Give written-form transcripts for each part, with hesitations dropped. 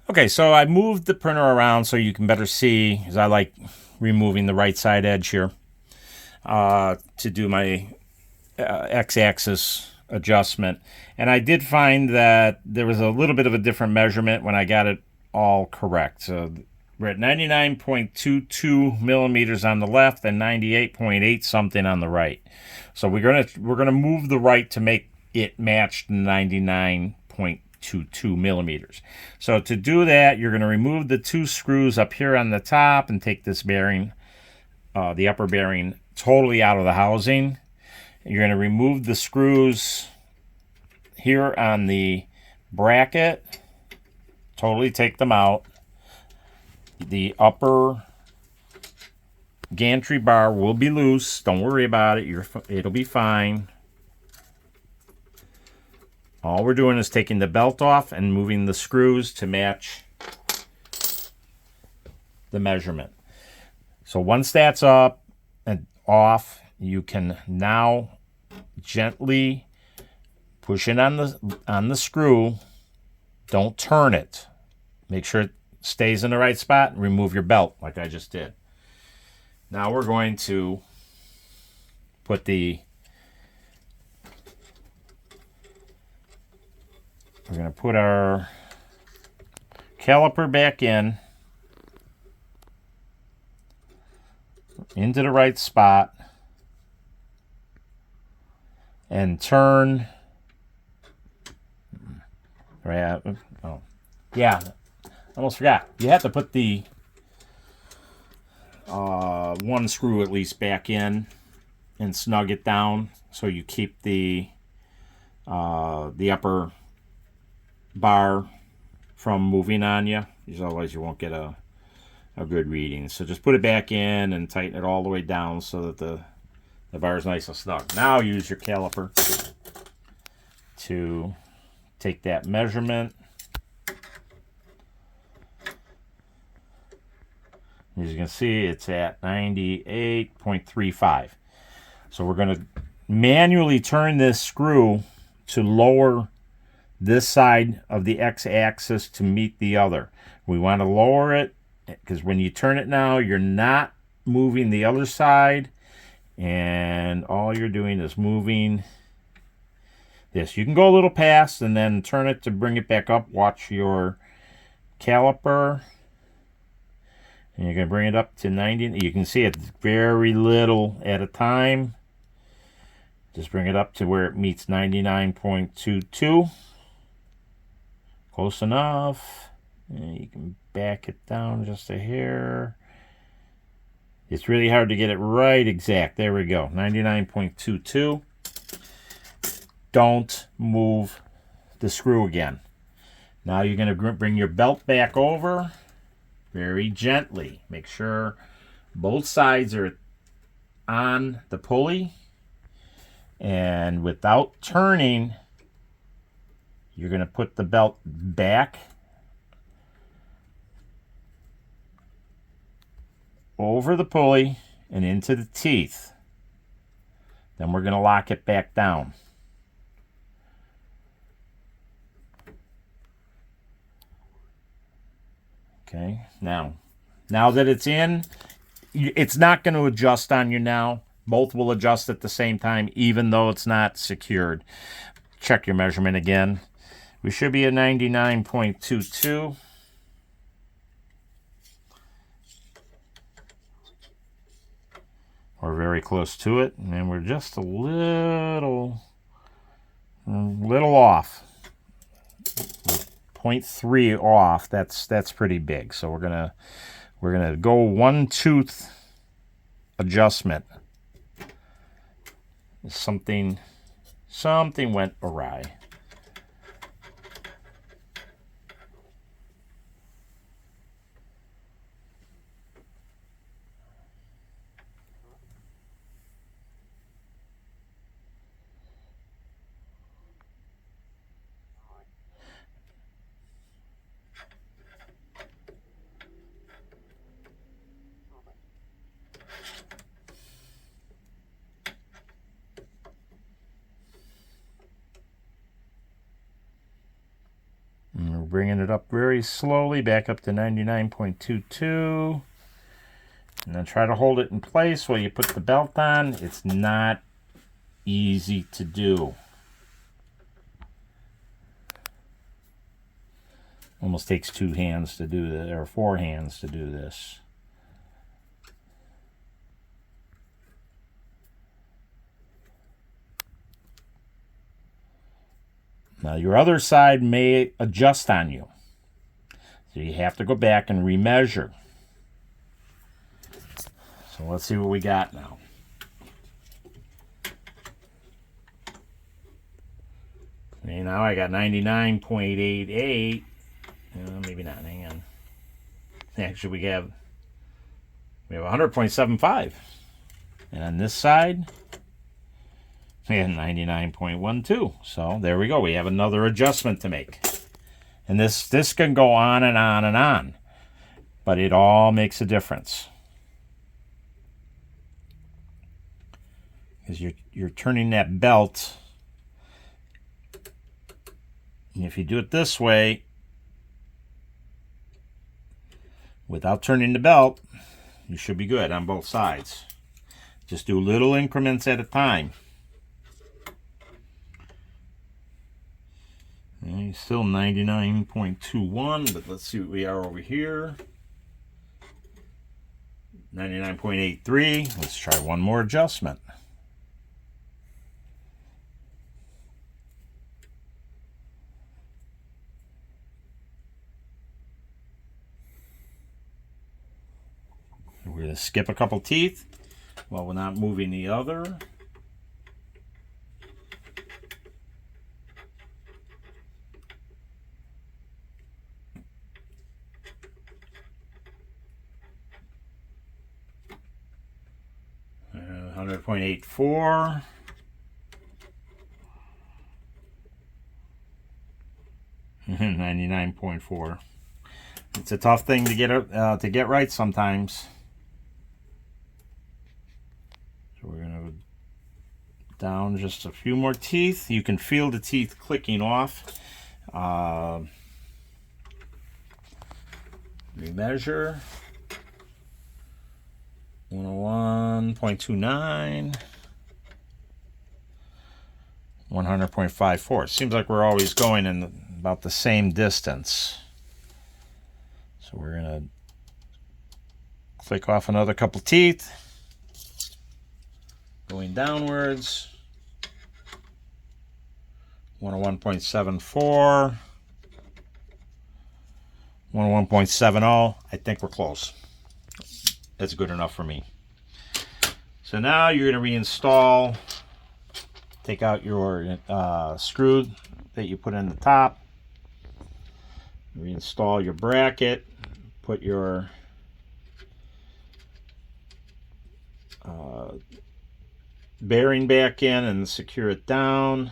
Okay, so I moved the printer around so you can better see, because I like removing the right side edge here to do my x-axis adjustment. And I did find that there was a little bit of a different measurement when I got it all correct. So we're at 99.22 millimeters on the left and 98.8 something on the right. So we're gonna move the right to make it match 99.22 millimeters. So to do that, you're going to remove the two screws up here on the top and take this bearing, the upper bearing, totally out of the housing. You're going to remove the screws here on the bracket, totally take them out. The upper gantry bar will be loose. Don't worry about it. It'll be fine. All we're doing is taking the belt off and moving the screws to match the measurement. So once that's up and off, you can now gently push it on the screw. Don't turn it. Make sure it stays in the right spot and remove your belt like I just did. Now we're going to put our caliper back into the right spot and turn. Right. Oh, yeah. Almost forgot. You have to put the one screw at least back in and snug it down so you keep the upper bar from moving on you. Because otherwise you won't get a good reading. So just put it back in and tighten it all the way down so that the bar is nice and snug. Now use your caliper to take that measurement. As you can see, it's at 98.35. So we're going to manually turn this screw to lower this side of the x-axis to meet the other. We want to lower it because when you turn it now, you're not moving the other side, and all you're doing is moving this. You can go a little past and then turn it to bring it back up. Watch your caliper. And you're going to bring it up to 90. You can see it's very little at a time. Just bring it up to where it meets 99.22. Close enough. And you can back it down just a hair. It's really hard to get it right exact. There we go. 99.22. Don't move the screw again. Now you're going to bring your belt back over. Very gently. Make sure both sides are on the pulley. And without turning, you're going to put the belt back over the pulley and into the teeth. Then we're going to lock it back down. Okay, now that it's in, it's not going to adjust on you now. Both will adjust at the same time, even though it's not secured. Check your measurement again. We should be at 99.22. We're very close to it, and we're just a little off. 0.3 off. That's pretty big. So we're gonna go one tooth adjustment. Something went awry. we're bringing it up very slowly, back up to 99.22. And then try to hold it in place while you put the belt on. It's not easy to do. Almost takes 2 hands to do this, or 4 hands to do this. Now your other side may adjust on you. So you have to go back and remeasure. So let's see what we got now. And now I got 99.88. Maybe not. Hang on. Actually, we have 100.75. And on this side, we have 99.12. So there we go. We have another adjustment to make. And this can go on and on and on. But it all makes a difference. Because you're turning that belt. And if you do it this way, without turning the belt, you should be good on both sides. Just do little increments at a time. And still 99.21, but let's see what we are over here. 99.83. Let's try one more adjustment. We're going to skip a couple teeth while we're not moving the other. Uh, 100.84. And 99.4. It's a tough thing to get right sometimes. So we're going to go down just a few more teeth. You can feel the teeth clicking off. Remeasure. 101.29. 100.54. It seems like we're always going in about the same distance. So we're going to click off another couple teeth. Going downwards. 101.74. 101.70. I think we're close. That's good enough for me. So now you're going to reinstall. Take out your screw that you put in the top. Reinstall your bracket. Put your bearing back in and secure it down.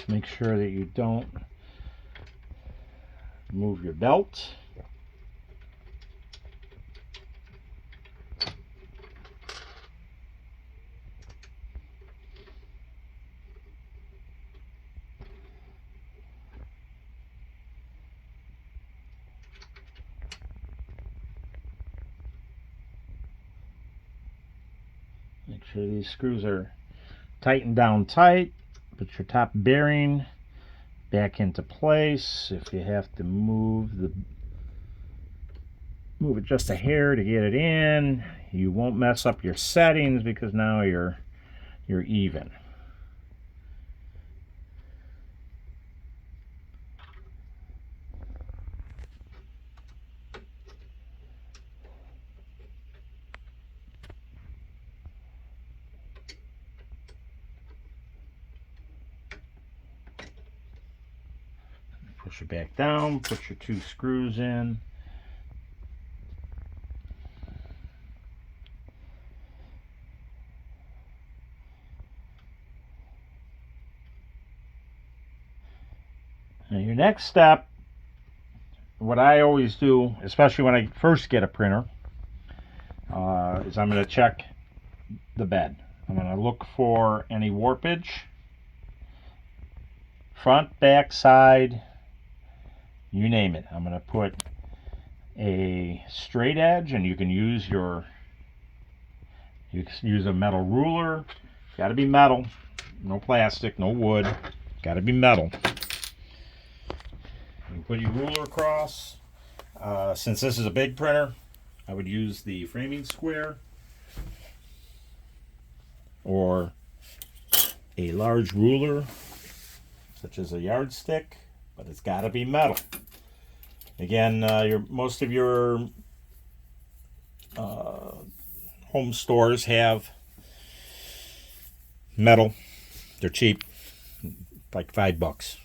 Make sure that you don't move your belt. Make sure these screws are tightened down tight. Put your top bearing back into place. If you have to move it just a hair to get it in, you won't mess up your settings because now you're even. Push it back down, put your 2 screws in. Now your next step, what I always do, especially when I first get a printer, is I'm going to check the bed. I'm going to look for any warpage, front, back, side, you name it. I'm going to put a straight edge, and you can use a metal ruler. Got to be metal, no plastic, no wood. Got to be metal. You put your ruler across. Since this is a big printer, I would use the framing square or a large ruler, such as a yardstick, but it's got to be metal. Again, most of your home stores have metal. They're cheap, like $5.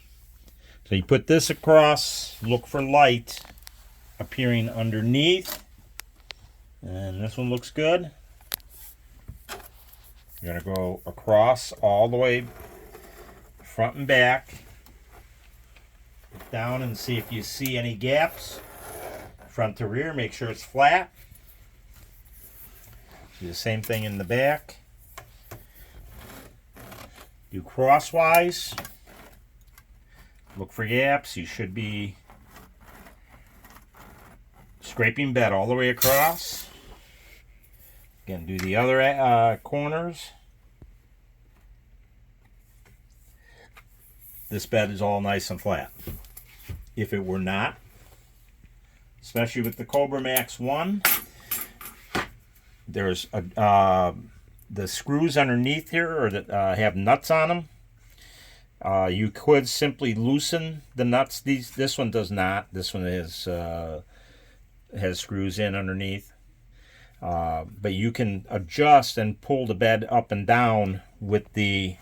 So you put this across, look for light appearing underneath, and this one looks good. You're going to go across all the way front and back. Look down and see if you see any gaps. Front to rear, make sure it's flat. Do the same thing in the back. Do crosswise. Look for gaps. You should be scraping bed all the way across. Again, do the other corners. This bed is all nice and flat. If it were not, especially with the Cobra Max 1, there's the screws underneath here or that have nuts on them. You could simply loosen the nuts. This one does not. This one has screws in underneath. But you can adjust and pull the bed up and down with the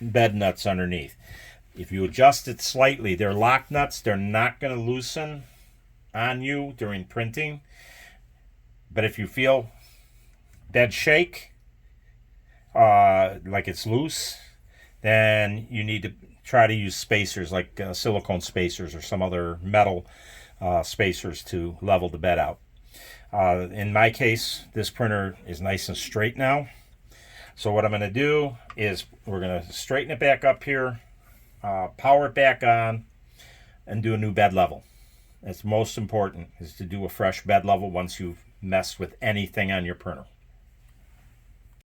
bed nuts underneath. If you adjust it slightly, they're lock nuts. They're not going to loosen on you during printing. But if you feel bed shake, like it's loose, then you need to try to use spacers like silicone spacers or some other metal spacers to level the bed out. In my case, this printer is nice and straight now. So what I'm going to do is we're going to straighten it back up here, power it back on, and do a new bed level. That's most important, is to do a fresh bed level once you've messed with anything on your printer.